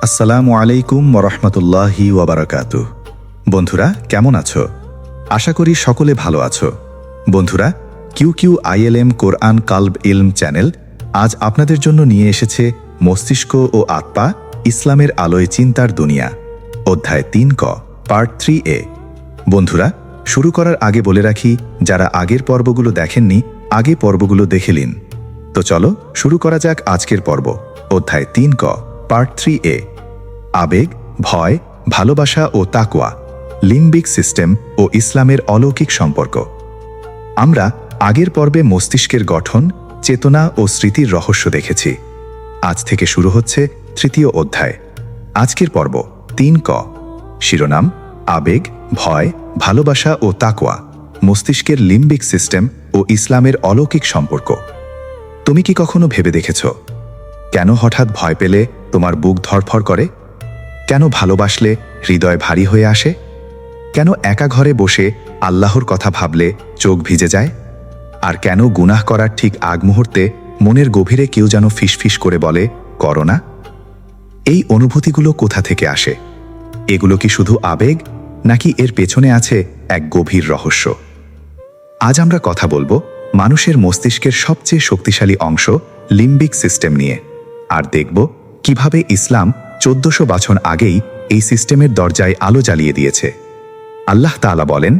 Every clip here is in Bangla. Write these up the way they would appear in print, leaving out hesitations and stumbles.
আসসালামু আলাইকুম ওরহমতুল্লাহি ওয়াবারাকাতুহ। বন্ধুরা কেমন আছো? আশা করি সকলে ভালো আছো। বন্ধুরা, QQILM কোরআন কালব ইলম চ্যানেল আজ আপনাদের জন্য নিয়ে এসেছে মস্তিষ্ক ও আত্মা ইসলামের আলোয় চিন্তার দুনিয়া, অধ্যায় 3 ক, পার্ট 3A। বন্ধুরা, শুরু করার আগে বলে রাখি, যারা আগের পর্বগুলো দেখেননি আগে পর্বগুলো দেখে নিন। তো চলো শুরু করা যাক আজকের পর্ব, অধ্যায় 3 ক, পার্ট 3A। আবেগ, ভয়, ভালোবাসা ও তাকওয়া, লিম্বিক সিস্টেম ও ইসলামের অলৌকিক সম্পর্ক। আমরা আগের পর্বে মস্তিষ্কের গঠন, চেতনা ও স্মৃতির রহস্য দেখেছি। আজ থেকে শুরু হচ্ছে তৃতীয় অধ্যায়। আজকের পর্ব 3 ক, শিরোনাম আবেগ, ভয়, ভালোবাসা ও তাকওয়া, মস্তিষ্কের লিম্বিক সিস্টেম ও ইসলামের অলৌকিক সম্পর্ক। তুমি কি কখনো ভেবে দেখেছ, কেন হঠাৎ ভয় পেলে তোমার বুক ধড়ফড় করে? কেন ভালোবাসলে হৃদয় ভারী হয়ে আসে? কেন একা ঘরে বসে আল্লাহর কথা ভাবলে চোখ ভিজে যায়? আর কেন গুনাহ করার ঠিক আগ মুহূর্তে মনের গভীরে কেউ যেন ফিসফিস করে বলে, করো না? এই অনুভূতিগুলো কোথা থেকে আসে? এগুলো কি শুধু আবেগ, নাকি এর পেছনে আছে এক গভীর রহস্য? আজ আমরা কথা বলবো মানুষের মস্তিষ্কের সবচেয়ে শক্তিশালী অংশ লিম্বিক সিস্টেম নিয়ে, আর দেখব কিভাবে ইসলাম 1400 বছর আগেই এই সিস্টেমের দরজায় আলো জ্বালিয়ে দিয়েছে। আল্লাহ তাআলা বলেন,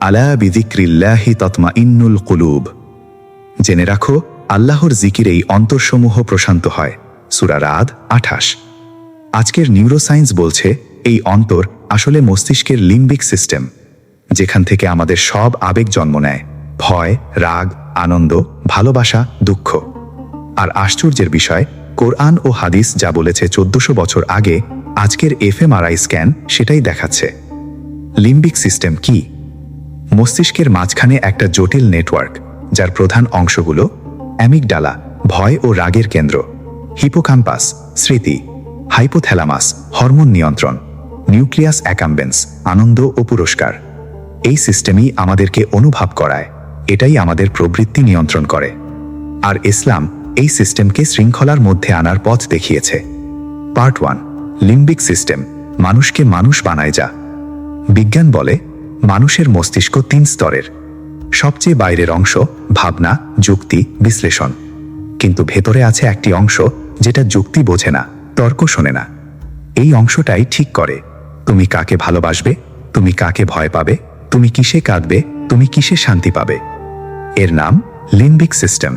আলা বিযিক্রিল্লাহি তাতমাইন্নুল কুলুব। জেনে রাখো, আল্লাহর জিকিরেই অন্তরসমূহ প্রশান্ত হয়। সূরা রাদ 28। আজকের নিউরোসায়েন্স বলছে এই অন্তর আসলে মস্তিষ্কের লিম্বিক সিস্টেম, যেখান থেকে আমাদের সব আবেগ জন্ম নেয়: ভয়, রাগ, আনন্দ, ভালোবাসা, দুঃখ। আর আশ্চর্যের বিষয়, কোরআন ও হাদিস যা বলেছে 1400 বছর আগে, আজকের এফএমআরআই স্ক্যান সেটাই দেখাচ্ছে। লিম্বিক সিস্টেম কি? মস্তিষ্কের মাঝখানে একটা জটিল নেটওয়ার্ক, যার প্রধান অংশগুলো অ্যামিগডালা, ভয় ও রাগের কেন্দ্র; হিপোক্যাম্পাস, স্মৃতি; হাইপোথ্যালামাস, হরমোন নিয়ন্ত্রণ; নিউক্লিয়াস অ্যাকাম্বেন্স, আনন্দ ও পুরস্কার। এই সিস্টেমই আমাদেরকে অনুভব করায়, এটাই আমাদের প্রবৃত্তি নিয়ন্ত্রণ করে। আর ইসলাম এই সিস্টেমকে শৃঙ্খলার মধ্যে আনার পথ দেখিয়েছে। পার্ট 1, লিম্বিক সিস্টেম, মানুষকে মানুষ বানায় যা। বিজ্ঞান বলে মানুষের মস্তিষ্ক 3 স্তরের। সবচেয়ে বাইরের অংশ ভাবনা, যুক্তি, বিশ্লেষণ। কিন্তু ভেতরে আছে একটি অংশ যেটা যুক্তি বোঝে না, তর্ক শোনে না। এই অংশটাই ঠিক করে তুমি কাকে ভালোবাসবে, তুমি কাকে ভয় পাবে, তুমি কিসে কাঁদবে, তুমি কিসে শান্তি পাবে। এর নাম লিম্বিক সিস্টেম।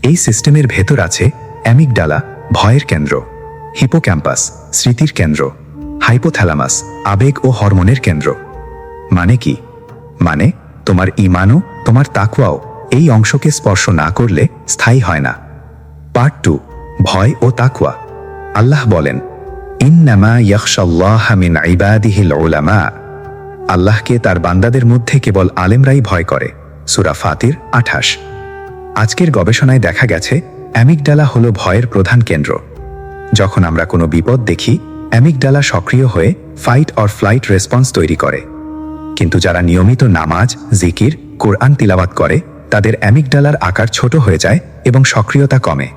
এই সিস্টেমের ভেতর আছে অ্যামিগডালা, ভয়ের কেন্দ্র; হিপোক্যাম্পাস, স্মৃতির কেন্দ্র; হাইপোথ্যালামাস, আবেগ ও হরমোনের কেন্দ্র। মানে কি? মানে তোমার ঈমানও, তোমার তাকওয়াও এই অংশকে স্পর্শ না করলে স্থায়ী হয় না। পার্ট 2, ভয় ও তাকওয়া। আল্লাহ বলেন, ইন্নামা ইয়াখশাল্লাহা মিন ইবাদিহিল উলামা। আল্লাহকে তার বান্দাদের মধ্যে কেবল আলেমরাই ভয় করে। সূরা ফাতির 28। আজকের গবেষণায় দেখা গেছে অ্যামিগডালা হলো ভয়ের প্রধান কেন্দ্র। যখন আমরা কোনো বিপদ দেখি, অ্যামিগডালা সক্রিয় হয়ে ফাইট অর ফ্লাইট রেসপন্স তৈরি করে। কিন্তু যারা নিয়মিত নামাজ, জিকির, কোরআন তিলাওয়াত করে, তাদের অ্যামিগডালার আকার ছোট হয়ে যায় এবং সক্রিয়তা কমে।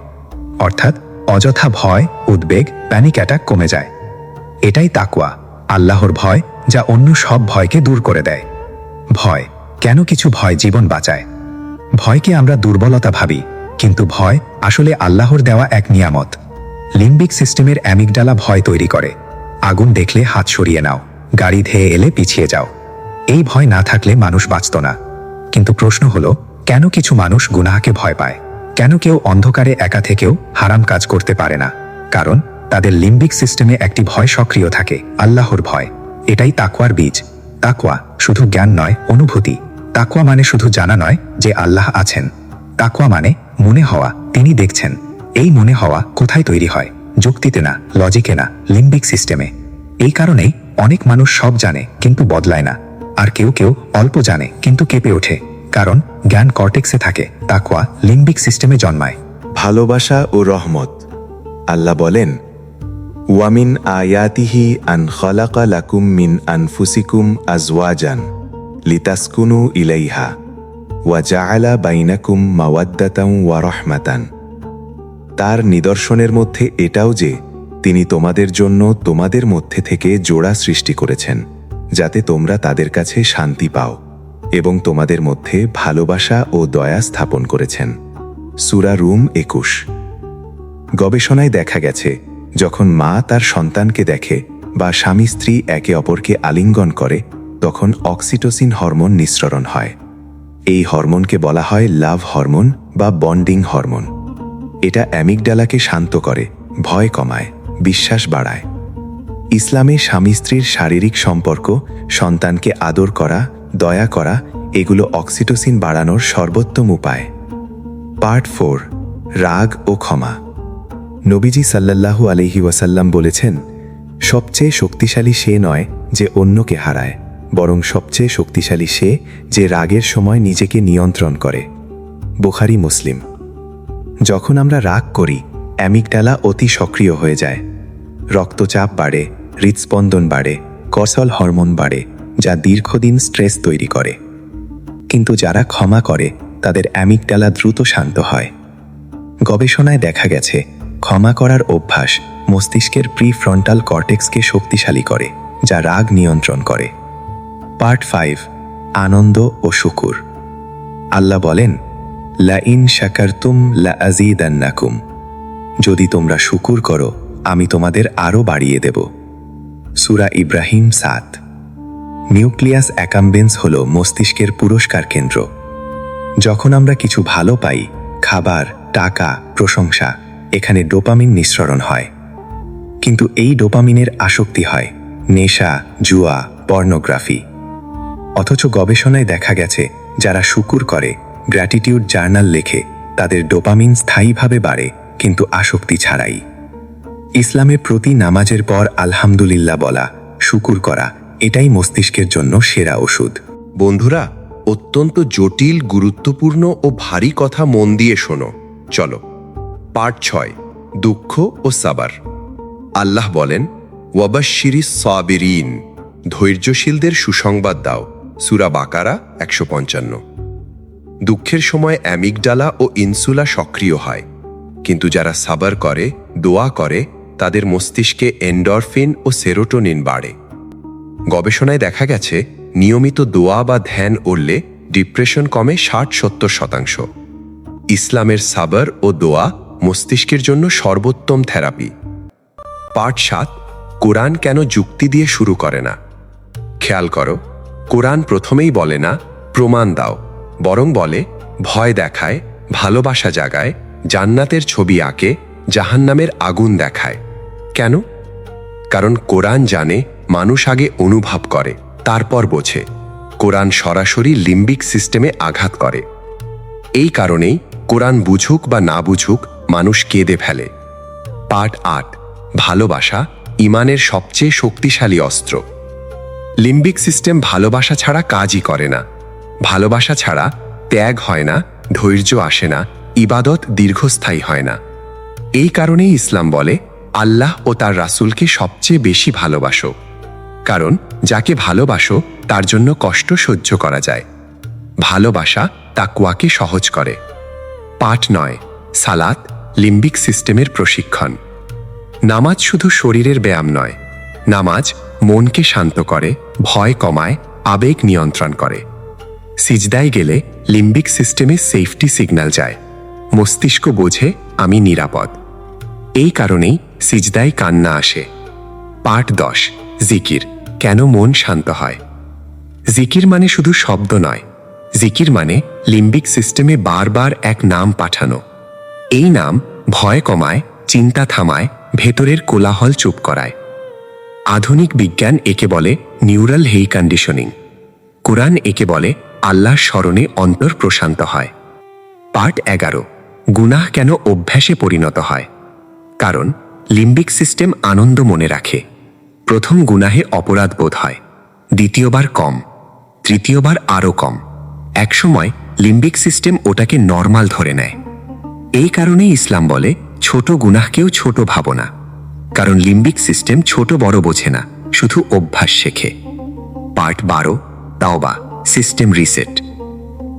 অর্থাৎ অযথা ভয়, উদ্বেগ, প্যানিক অ্যাটাক কমে যায়। এটাই তাকওয়া, আল্লাহর ভয়, যা অন্য সব ভয়কে দূর করে দেয়। ভয় কেন? কিছু ভয় জীবন বাঁচায়। ভয়কে আমরা দুর্বলতা ভাবি, কিন্তু ভয় আসলে আল্লাহর দেওয়া এক নিয়ামত। লিম্বিক সিস্টেমের অ্যামিগডালা ভয় তৈরি করে। আগুন দেখলে হাত সরিয়ে নাও, গাড়ি ধেয়ে এলে পিছিয়ে যাও। এই ভয় না থাকলে মানুষ বাঁচত না। কিন্তু প্রশ্ন হলো, কেন কিছু মানুষ গুনাহকে ভয় পায়? কেন কেউ অন্ধকারে একা থেকেও হারাম কাজ করতে পারে না? কারণ তাদের লিম্বিক সিস্টেমে একটি ভয় সক্রিয় থাকে, আল্লাহর ভয়। এটাই তাকওয়ার বীজ। তাকওয়া শুধু জ্ঞান নয়, অনুভূতি। তাকওয়া মানে শুধু জানা নয় যে আল্লাহ আছেন। তাকওয়া মানে মনে হওয়া তিনি দেখছেন। এই মনে হওয়া কোথায় তৈরি হয়? যুক্তিতে না, লজিকে না, লিম্বিক সিস্টেমে। এই কারণেই অনেক মানুষ সব জানে কিন্তু বদলায় না, আর কেউ কেউ অল্প জানে কিন্তু কেঁপে ওঠে। কারণ জ্ঞান কর্টেক্সে থাকে, তাকওয়া লিম্বিক সিস্টেমে জন্মায়। ভালোবাসা ও রহমত। আল্লাহ বলেন, ওয়ামিন আয়াতিহি আন খালাকা লাকুম মিন আনফুসিকুম আজওয়াজান লিতাসকুনু ইলাইহা ওয়া জাআলা বাইনাকুম মাওয়াদ্দাতান ওয়া রাহমাতান। তার নিদর্শনের মধ্যে এটাও যে তিনি তোমাদের জন্য তোমাদের মধ্যে থেকে জোড়া সৃষ্টি করেছেন, যাতে তোমরা তাদের কাছে শান্তি পাও, এবং তোমাদের মধ্যে ভালোবাসা ও দয়া স্থাপন করেছেন। সূরা রুম 21। গবেষণায় দেখা গেছে, যখন মা তার সন্তানকে দেখে বা স্বামী স্ত্রী একে অপরকে আলিঙ্গন করে, তখন অক্সিটোসিন হরমোন নিঃসরণ হয়। এই হরমোনকে বলা হয় লাভ হরমোন বা বন্ডিং হরমোন। এটা অ্যামিগডালাকে শান্ত করে, ভয় কমায়, বিশ্বাস বাড়ায়। ইসলামে স্বামী স্ত্রীর শারীরিক সম্পর্ক, সন্তানকে আদর করা, দয়া করা, এগুলো অক্সিটোসিন বাড়ানোর সর্বোত্তম উপায়। পার্ট 4, রাগ ও ক্ষমা। নবীজি সাল্লাল্লাহু আলাইহি ওয়াসাল্লাম বলেছেন, সবচেয়ে শক্তিশালী সে নয় যে অন্যকে হারায়, বরং সবচেয়ে শক্তিশালী সে যে রাগের সময় নিজেকে নিয়ন্ত্রণ করে। বুখারী মুসলিম। যখন আমরা রাগ করি, অ্যামিগডালা অতি সক্রিয় হয়ে যায়। রক্তচাপ বাড়ে, হৃদস্পন্দন বাড়ে, কর্টিসল হরমোন বাড়ে, যা দীর্ঘদিন স্ট্রেস তৈরি করে। কিন্তু যারা ক্ষমা করে, তাদের অ্যামিগডালা দ্রুত শান্ত হয়। গবেষণায় দেখা গেছে, ক্ষমা করার অভ্যাস মস্তিষ্কের প্রিফ্রন্টাল কর্টেক্সকে শক্তিশালী করে, যা রাগ নিয়ন্ত্রণ করে। পার্ট 5, আনন্দ ও শুকুর। আল্লাহ বলেন, লা ইন শাকারতুম লা আযীদান্নাকুম। যদি তোমরা শুকুর করো, আমি তোমাদের আরও বাড়িয়ে দেব। সূরা ইব্রাহিম 7। নিউক্লিয়াস অ্যাকাম্বেন্স হল মস্তিষ্কের পুরস্কার কেন্দ্র। যখন আমরা কিছু ভালো পাই, খাবার, টাকা, প্রশংসা, এখানে ডোপামিন নিঃসরণ হয়। কিন্তু এই ডোপামিনের আসক্তি হয় নেশা, জুয়া, পর্নোগ্রাফি। অথচ গবেষণায় দেখা গেছে, যারা শুকুর করে, গ্র্যাটিটিউড জার্নাল লেখে, তাদের ডোপামিন স্থায়ীভাবে বাড়ে, কিন্তু আসক্তি ছাড়াই। ইসলামে প্রতি নামাজের পর আলহামদুলিল্লাহ বলা, শুকুর করা, এটাই মস্তিষ্কের জন্য সেরা ওষুধ। বন্ধুরা, অত্যন্ত জটিল, গুরুত্বপূর্ণ ও ভারী কথা মন দিয়ে শোনো। চলো, পার্ট 6, দুঃখ ও সাবার। আল্লাহ বলেন, ওয়াবাশশিরিস সাবিরিন, ধৈর্যশীলদের সুসংবাদ দাও। সূরা বাকারা 155। দুঃখের সময় অ্যামিগডালা ও ইনসুলা সক্রিয় হয়, কিন্তু যারা সাবার করে, দোয়া করে, তাদের মস্তিষ্কে এন্ডরফিন ও সেরোটোনিন বাড়ে। গবেষণায় দেখা গেছে, নিয়মিত দোয়া বা ধ্যান করলে ডিপ্রেশন কমে 60-70%। ইসলামের সাবার ও দোয়া মস্তিষ্কের জন্য সর্বোত্তম থেরাপি। পার্ট 7, কোরআন কেন যুক্তি দিয়ে শুরু করে না। খেয়াল করো, কোরআন প্রথমেই বলে না প্রমাণ দাও, বরং বলে ভয় দেখায়, ভালোবাসা জাগায়, জান্নাতের ছবি আঁকে, জাহান্নামের আগুন দেখায়। কেন? কারণ কোরআন জানে মানুষ আগে অনুভব করে, তারপর বোঝে। কোরআন সরাসরি লিম্বিক সিস্টেমে আঘাত করে। এই কারণেই কোরআন বুঝুক বা না বুঝুক, মানুষ কেঁদে ফেলে। পার্ট 8, ভালোবাসা ঈমানের সবচেয়ে শক্তিশালী অস্ত্র। লিম্বিক সিস্টেম ভালোবাসা ছাড়া কাজই করে না। ভালোবাসা ছাড়া ত্যাগ হয় না, ধৈর্য আসে না, ইবাদত দীর্ঘস্থায়ী হয় না। এই কারণেই ইসলাম বলে, আল্লাহ ও তার রাসূলকে সবচেয়ে বেশি ভালোবাসো। কারণ যাকে ভালোবাসো, তার জন্য কষ্ট সহ্য করা যায়। ভালোবাসা তাকওয়াকে সহজ করে। পার্ট 9, সালাত লিম্বিক সিস্টেমের প্রশিক্ষণ। নামাজ শুধু শরীরের ব্যায়াম নয়, নামাজ মনকে শান্ত করে, ভয় কমায়, আবেগ নিয়ন্ত্রণ করে। সিজদায় গেলে লিম্বিক সিস্টেমে সেফটি সিগন্যাল যায়, মস্তিষ্ক বোঝে আমি নিরাপদ। এই কারণেই সিজদায় কান্না আসে। পার্ট 10, জিকির কেন মন শান্ত হয়। জিকির মানে শুধু শব্দ নয়, জিকির মানে লিম্বিক সিস্টেমে বারবার এক নাম পাঠানো। এই নাম ভয় কমায়, চিন্তা থামায়, ভেতরের কোলাহল চুপ করায়। আধুনিক বিজ্ঞান একে বলে নিউরাল হেই কন্ডিশনিং। কোরআন একে বলে আল্লাহর স্মরণে অন্তর প্রশান্ত হয়। পার্ট 11, গুনাহ কেন অভ্যাসে পরিণত হয়। কারণ লিম্বিক সিস্টেম আনন্দ মনে রাখে। প্রথম গুনাহে অপরাধ বোধ হয়, দ্বিতীয়বার কম, তৃতীয়বার আরও কম। একসময় লিম্বিক সিস্টেম ওটাকে নর্মাল ধরে নেয়। এই কারণেই ইসলাম বলে, ছোট গুনাহকেও ছোট ভাবো না। কারণ লিম্বিক সিস্টেম ছোট বড় বোঝে না, শুধু অভ্যাস শেখে। পার্ট 12, তাওবা সিস্টেম রিসেট।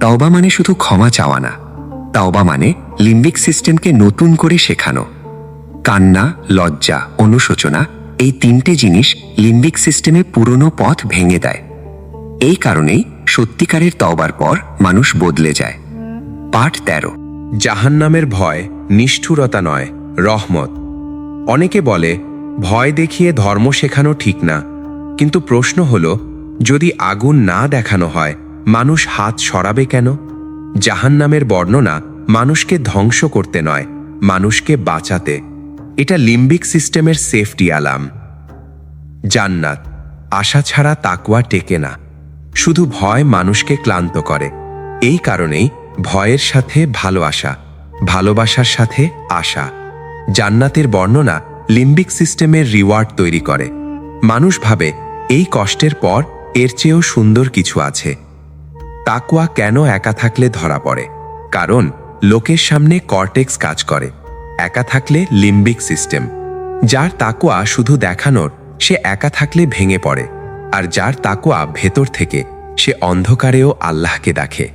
তাওবা মানে শুধু ক্ষমা চাওয়া না, তাওবা মানে লিম্বিক সিস্টেমকে নতুন করে শেখানো। কান্না, লজ্জা, অনুশোচনা এই তিনটে জিনিস লিম্বিক সিস্টেমে পুরনো পথ ভেঙে দেয়। এই কারণেই সত্যিকারের তওবার পর মানুষ বদলে যায়। পাঠ 13। জাহান্নামের ভয় নিষ্ঠুরতা নয়, রহমত। অনেকে বলে ভয় দেখিয়ে ধর্ম শেখানো ঠিক না, কিন্তু প্রশ্ন হল, যদি আগুন না দেখানো হয় মানুষ হাত সরাবে কেন? জাহান্নামের বর্ণনা মানুষকে ধ্বংস করতে নয়, মানুষকে বাঁচাতে। এটা লিম্বিক সিস্টেমের সেফটি অ্যালার্ম। জান্নাত, আশা ছাড়া তাকওয়া টেকে না। শুধু ভয় মানুষকে ক্লান্ত করে। এই কারণেই ভয়ের সাথে ভালোবাসা, ভালোবাসার সাথে আশা। জান্নাতের বর্ণনা লিম্বিক সিস্টেমের রিওয়ার্ড তৈরি করে। মানুষ ভাবে এই কষ্টের পর এর চেয়েও সুন্দর কিছু আছে। তাকওয়া কেন একা থাকলে ধরা পড়ে? কারণ লোকের সামনে কর্টেক্স কাজ করে, একা থাকলে লিম্বিক সিস্টেম। যার তাকওয়া শুধু দেখানোর, সে একা থাকলে ভেঙে পড়ে। আর যার তাকওয়া ভেতর থেকে, সে অন্ধকারেও আল্লাহকে দেখে।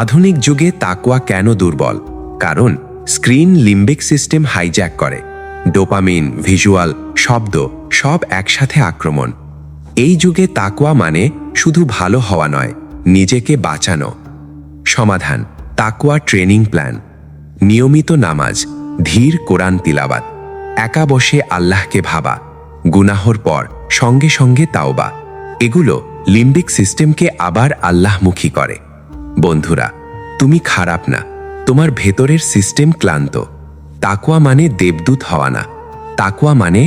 আধুনিক যুগে তাকওয়া কেন দুর্বল? কারণ স্ক্রিন লিম্বিক সিস্টেম হাইজ্যাক করে। ডোপামিন, ভিজুয়াল, শব্দ সব একসাথে আক্রমণ। এই যুগে তাকওয়া মানে শুধু ভালো হওয়া নয়, নিজেকে বাঁচানো। সমাধান: তাকওয়া ট্রেনিং প্ল্যান। নিয়মিত নামাজ, ধীর কোরআন তিলাওয়াত, একা বসে আল্লাহকে ভাবা, গুনাহর পর সঙ্গে সঙ্গে তাওবা। এগুলো লিম্বিক সিস্টেমকে আবার আল্লাহমুখী করে। বন্ধুরা, তুমি খারাপ না, তোমার ভেতরের সিস্টেম ক্লান্ত। তাকওয়া মানে দেবদূত হওয়া না। তাকওয়া মানে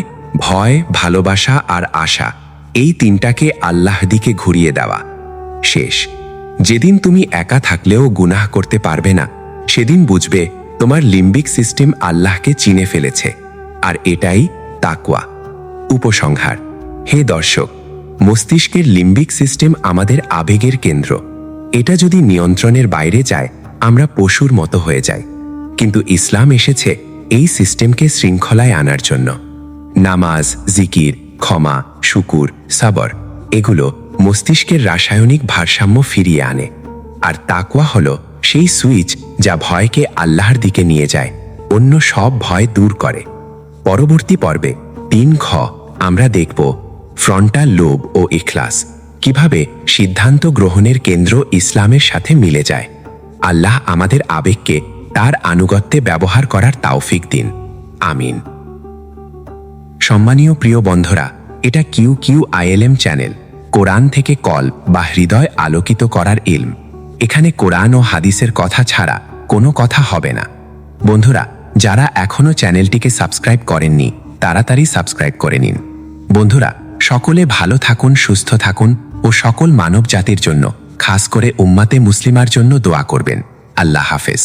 ভয়, ভালোবাসা আর আশা, এই তিনটাকে আল্লাহ দিকে ঘুরিয়ে দেওয়া। শেষ, যেদিন তুমি একা থাকলেও গুনাহ করতে পারবে না, সেদিন বুঝবে তোমার লিম্বিক সিস্টেম আল্লাহকে চিনে ফেলেছে। আর এটাই তাকওয়া। উপসংহার: হে দর্শক, মস্তিষ্কের লিম্বিক সিস্টেম আমাদের আবেগের কেন্দ্র। এটা যদি নিয়ন্ত্রণের বাইরে যায়, আমরা পশুর মতো হয়ে যাই। কিন্তু ইসলাম এসেছে এই সিস্টেমকে শৃঙ্খলায় আনার জন্য। নামাজ, জিকির, ক্ষমা, শুকুর, সাবর এগুলো মস্তিষ্কের রাসায়নিক ভারসাম্য ফিরিয়ে আনে। আর তাকওয়া হলো সেই সুইচ যা ভয়কে আল্লাহর দিকে নিয়ে যায়, অন্য সব ভয় দূর করে। পরবর্তী পর্বে 3 আমরা দেখব ফ্রন্টাল লোব ও ইখলাস, কিভাবে সিদ্ধান্ত গ্রহণের কেন্দ্র ইসলামের সাথে মিলে যায়। আল্লাহ আমাদের আবেগকে তার আনুগত্যে ব্যবহার করার তাওফিক দিন। আমিন। সম্মানীয় প্রিয় বন্ধুরা, এটা QQILM চ্যানেল, কোরআন থেকে কল বা হৃদয় আলোকিত করার ইলম। এখানে কোরআন ও হাদিসের কথা ছাড়া কোনো কথা হবে না। বন্ধুরা, যারা এখনো চ্যানেলটিকে সাবস্ক্রাইব করেননি, তাড়াতাড়ি সাবস্ক্রাইব করে নিন। বন্ধুরা, সকলে ভালো থাকুন, সুস্থ থাকুন ও সকল মানব জাতির জন্য, খাস করে উম্মাতে মুসলিমার জন্য দোয়া করবেন। আল্লাহ হাফেজ।